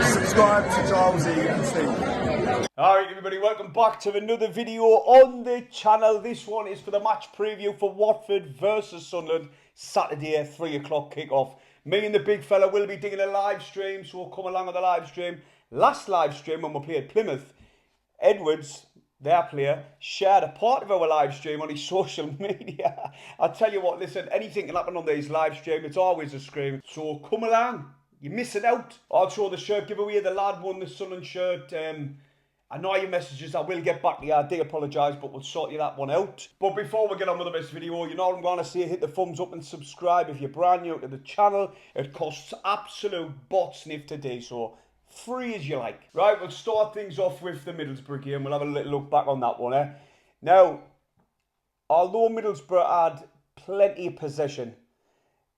Subscribe to Charlesy and Steve. Alright everybody, welcome back to another video on the channel. This one is for the match preview for Watford versus Sunderland, Saturday 3 o'clock kickoff. Me and the big fella will be doing a live stream, so we'll come along on the live stream. Last live stream when we played Plymouth, Edwards, their player, shared a part of our live stream on his social media. I'll tell you what, listen, anything can happen on these live streams, it's always a scream. So come along, you're missing out. Also the shirt giveaway, the lad won the Sunderland shirt. I know your messages, I will get back to you, I do apologise, but we'll sort you that one out. But before we get on with the best video, you know what I'm going to say, hit the thumbs up and subscribe if you're brand new to the channel. It costs absolute bot sniff today, so free as you like. Right, we'll start things off with the Middlesbrough game. We'll have a little look back on that one. Now, although Middlesbrough had plenty of possession,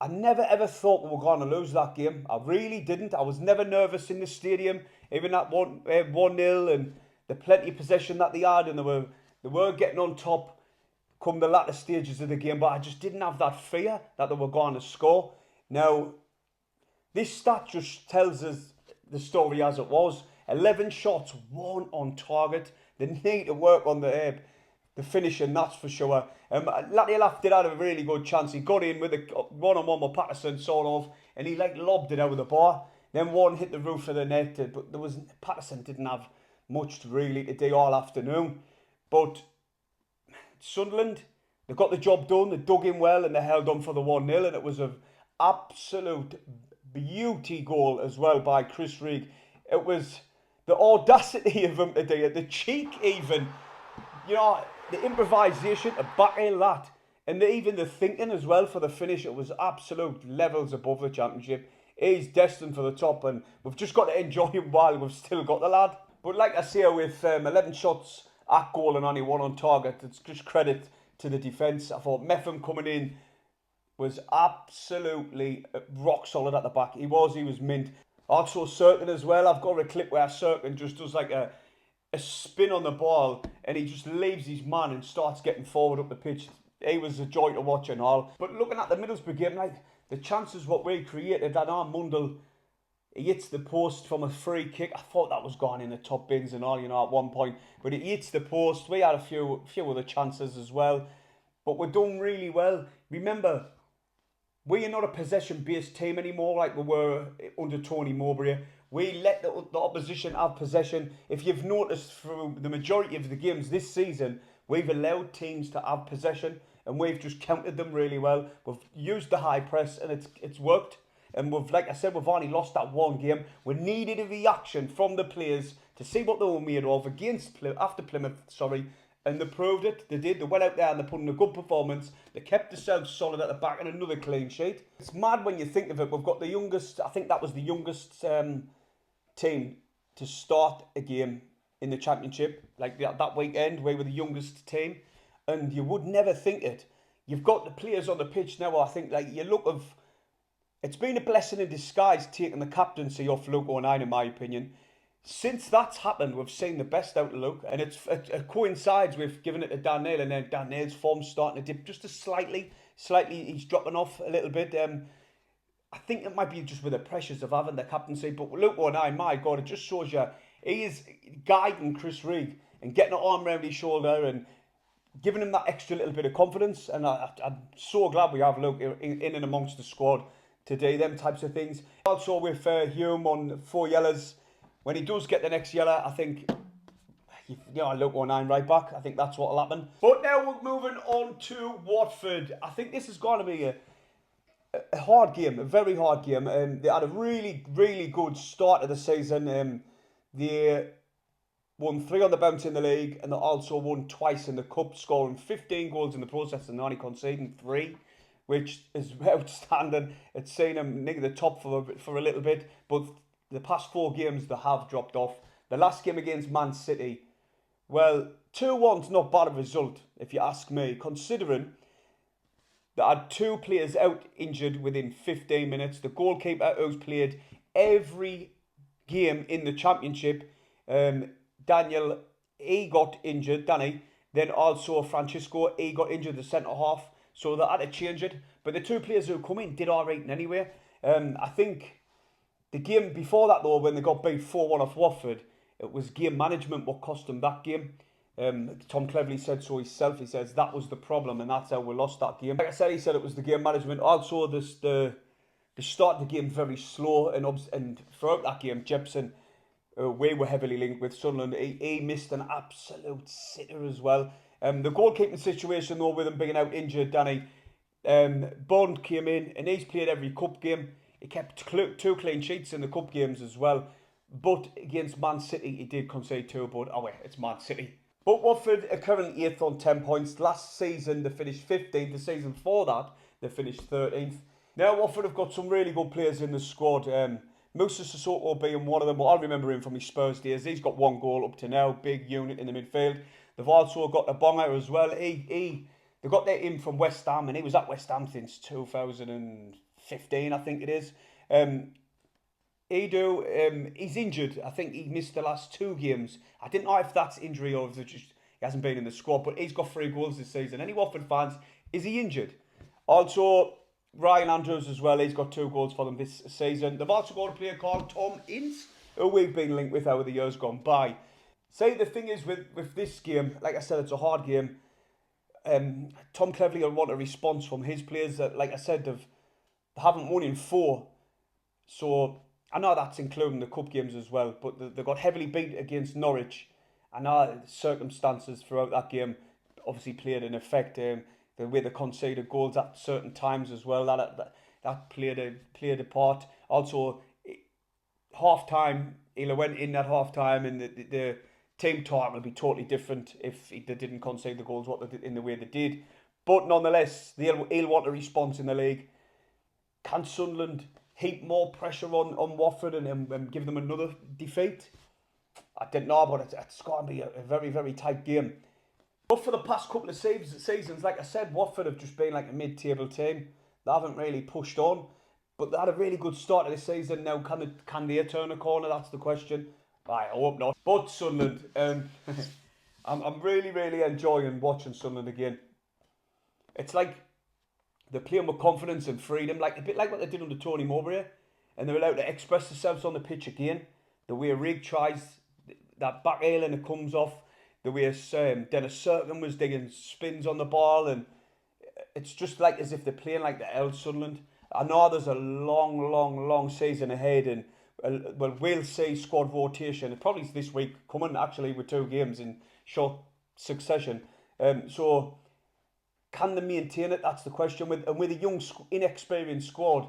I never ever thought we were going to lose that game. I really didn't. I was never nervous in the stadium, even that 1-0 and the plenty of possession that they had, and they were getting on top come the latter stages of the game, but I just didn't have that fear that they were going to score. Now, this stat just tells us the story as it was. 11 shots, 1 on target. They need to work on the finishing, that's for sure. Latielaf did have a really good chance. He got in with a one-on-one with Patterson, sort of, and he lobbed it out of the bar. Then one hit the roof of the net, but Patterson didn't have much really to do all afternoon. But Sunderland, they got the job done. They dug in well and they held on for the 1-0, and it was an absolute beauty goal as well by Chris Reig. It was the audacity of him to do it, the cheek even, you know, the improvisation, the back heel that, and even the thinking as well for the finish. It was absolute levels above the Championship. He's destined for the top, and we've just got to enjoy him while we've still got the lad. But like I say, with 11 shots at goal and only 1 on target, it's just credit to the defence. I thought Meffam coming in was absolutely rock solid at the back. He was mint. Also Serkin as well. I've got a clip where Serkin just does like a spin on the ball and he just leaves his man and starts getting forward up the pitch. He was a joy to watch and all. But looking at the Middlesbrough game, like the chances what we created, and Mundell, he hits the post from a free kick. I thought that was gone in the top bins and all, you know, at one point. But he hits the post. We had a few other chances as well. But we're doing really well. Remember, we are not a possession-based team anymore like we were under Tony Mowbray. We let the opposition have possession. If you've noticed through the majority of the games this season, we've allowed teams to have possession and we've just countered them really well. We've used the high press and it's worked. And we've, like I said, we've only lost that one game. We needed a reaction from the players to see what they were made of after Plymouth, and they proved it. They did. They went out there and they put in a good performance. They kept themselves solid at the back and another clean sheet. It's mad when you think of it. We've got the youngest, I think that was the youngest team to start a game in the Championship. Like that weekend, we were the youngest team. And you would never think it. You've got the players on the pitch now, I think, like you look of... It's been a blessing in disguise taking the captaincy off Luke O'Nien, in my opinion. Since that's happened, we've seen the best out of Luke, and it coincides with giving it to Dan Neil, and then Dan Neil's form's starting to dip just a slightly. He's dropping off a little bit. I think it might be just with the pressures of having the captaincy, but Luke O'Nien, my God, it just shows you he is guiding Chris Reig and getting an arm around his shoulder and giving him that extra little bit of confidence. And I'm so glad we have Luke in and amongst the squad today, them types of things. Also with Hume on 4 yellows. When he does get the next yellow, I think, you know, Luke O'Nien right back. I think that's what will happen. But now we're moving on to Watford. I think this is going to be a hard game, a very hard game. They had a really, really good start of the season. They won 3 on the bounce in the league, and they also won twice in the cup, scoring 15 goals in the process and only conceding 3. Which is outstanding. It's seen them nick the top for a little bit, but the past 4 games they have dropped off. The last game against Man City, well, 2-1's not bad a result, if you ask me, considering they had 2 players out injured within 15 minutes. The goalkeeper who's played every game in the Championship, Daniel, he got injured, Danny. Then also Francisco, he got injured, the centre-half. So they had to change it. But the 2 players who come in did all right anyway. I think The game before that, though, when they got beat 4-1 off Watford, it was game management what cost them that game. Tom Cleverley said so himself. He says that was the problem, and that's how we lost that game. Like I said, he said it was the game management. Also, the start of the game very slow, and throughout that game, Jepson, we were heavily linked with Sunderland. He missed an absolute sitter as well. The goalkeeping situation, though, with him being out injured, Danny, Bond came in, and he's played every cup game. He kept 2 clean sheets in the cup games as well. But against Man City, he did concede 2, but oh wait, it's Man City. But Watford are currently 8th on 10 points. Last season, they finished 15th. The season before that, they finished 13th. Now, Watford have got some really good players in the squad. Moussa Sissoko being one of them. Well, I remember him from his Spurs days. He's got 1 goal up to now. Big unit in the midfield. They've also got a bonger as well. They got that in from West Ham, and he was at West Ham since 2015, I think it is. He's injured. I think he missed the last 2 games. I didn't know if that's injury or if he hasn't been in the squad, but he's got 3 goals this season. Any Watford fans, is he injured? Also, Ryan Andrews as well, he's got 2 goals for them this season. They've also got a player called Tom Ince, who we've been linked with over the years gone by. See, the thing is with this game, like I said, it's a hard game. Tom Cleverley will want a response from his players. That, like I said, they haven't won in 4. So, I know that's including the cup games as well, but they got heavily beat against Norwich. I know the circumstances throughout that game obviously played an effect. The way they conceded goals at certain times as well, that played a part. Also, half time, he went in at half time, and the team talk will be totally different if they didn't concede the goals in the way they did. But nonetheless, he'll want a response in the league. Can Sunderland heap more pressure on Watford and give them another defeat? I didn't know, but it's going to be a very, very tight game. But for the past couple of seasons, like I said, Watford have just been like a mid-table team. They haven't really pushed on, but they had a really good start of the season. Now, can they turn a corner? That's the question. I hope not. But Sunderland, I'm really, really enjoying watching Sunderland again. It's like they're playing with confidence and freedom, like a bit like what they did under Tony Mowbray, and they're allowed to express themselves on the pitch again. The way Rig tries that back heel and it comes off. The way Dennis Cirkin was digging spins on the ball, and it's just like as if they're playing like the old Sunderland. I know there's a long season ahead, and we'll see squad rotation. It probably this week coming actually with 2 games in short succession. So can they maintain it? That's the question. With a young, inexperienced squad,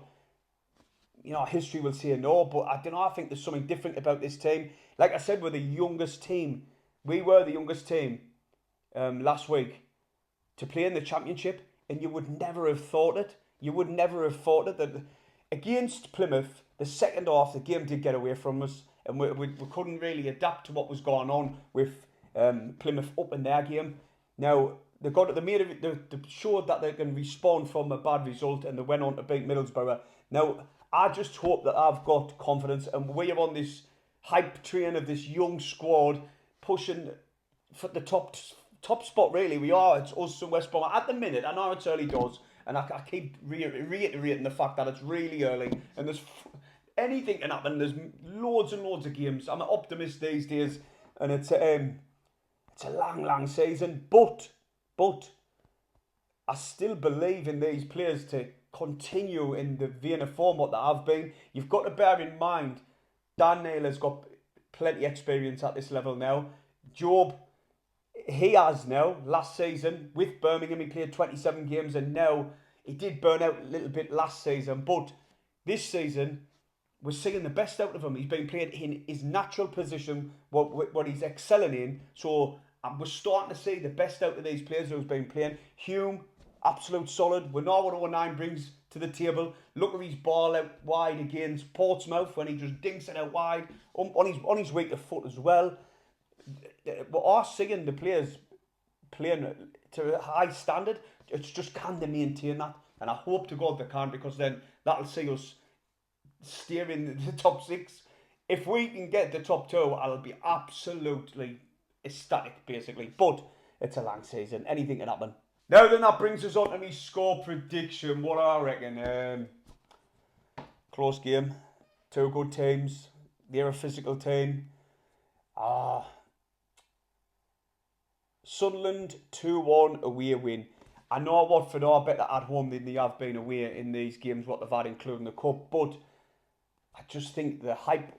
you know, history will say no. But I don't know. I think there's something different about this team. Like I said, we're the youngest team. We were the youngest team last week to play in the Championship, and you would never have thought it. You would never have thought it. That against Plymouth, the second half, the game did get away from us, and we couldn't really adapt to what was going on with Plymouth up in their game. Now, they showed that they can respond from a bad result, and they went on to beat Middlesbrough. Now, I just hope that I've got confidence, and we are on this hype train of this young squad, pushing for the top spot, really. We are. It's us and West Brom. At the minute, I know it's early doors, and I keep reiterating the fact that it's really early, and there's anything can happen. There's loads and loads of games. I'm an optimist these days, and it's a long season, but I still believe in these players to continue in the vein of form what they have been. You've got to bear in mind, Dan Naylor's got plenty of experience at this level now. Job, he has now. Last season with Birmingham, he played 27 games, and now he did burn out a little bit last season. But this season, we're seeing the best out of him. He's been playing in his natural position, what he's excelling in. So we're starting to see the best out of these players who's been playing. Hume, absolute solid. We know what 09 brings to the table. Look at his ball out wide against Portsmouth when he just dinks it out wide on his weaker foot as well. We are seeing the players playing to a high standard. It's just, can they maintain that? And I hope to God they can, because then that'll see us steering the top 6. If we can get the top 2, I'll be absolutely ecstatic, basically. But it's a long season. Anything can happen. Now then, that brings us on to my score prediction. What I reckon. Close game. Two good teams. They're a physical team. Sunderland 2-1 away win. I know Watford are better at home than they have been away in these games, what they've had, including the Cup. But I just think the hype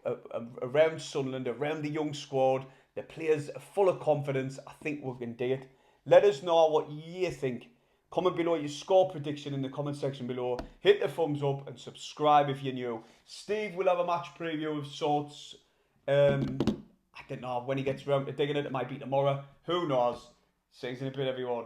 around Sunderland, around the young squad, the players are full of confidence. I think we can do it. Let us know what you think. Comment below your score prediction in the comment section below. Hit the thumbs up and subscribe if you're new. Steve will have a match preview of sorts. I don't know when he gets around to digging it. It might be tomorrow. Who knows? See you in a bit, everyone.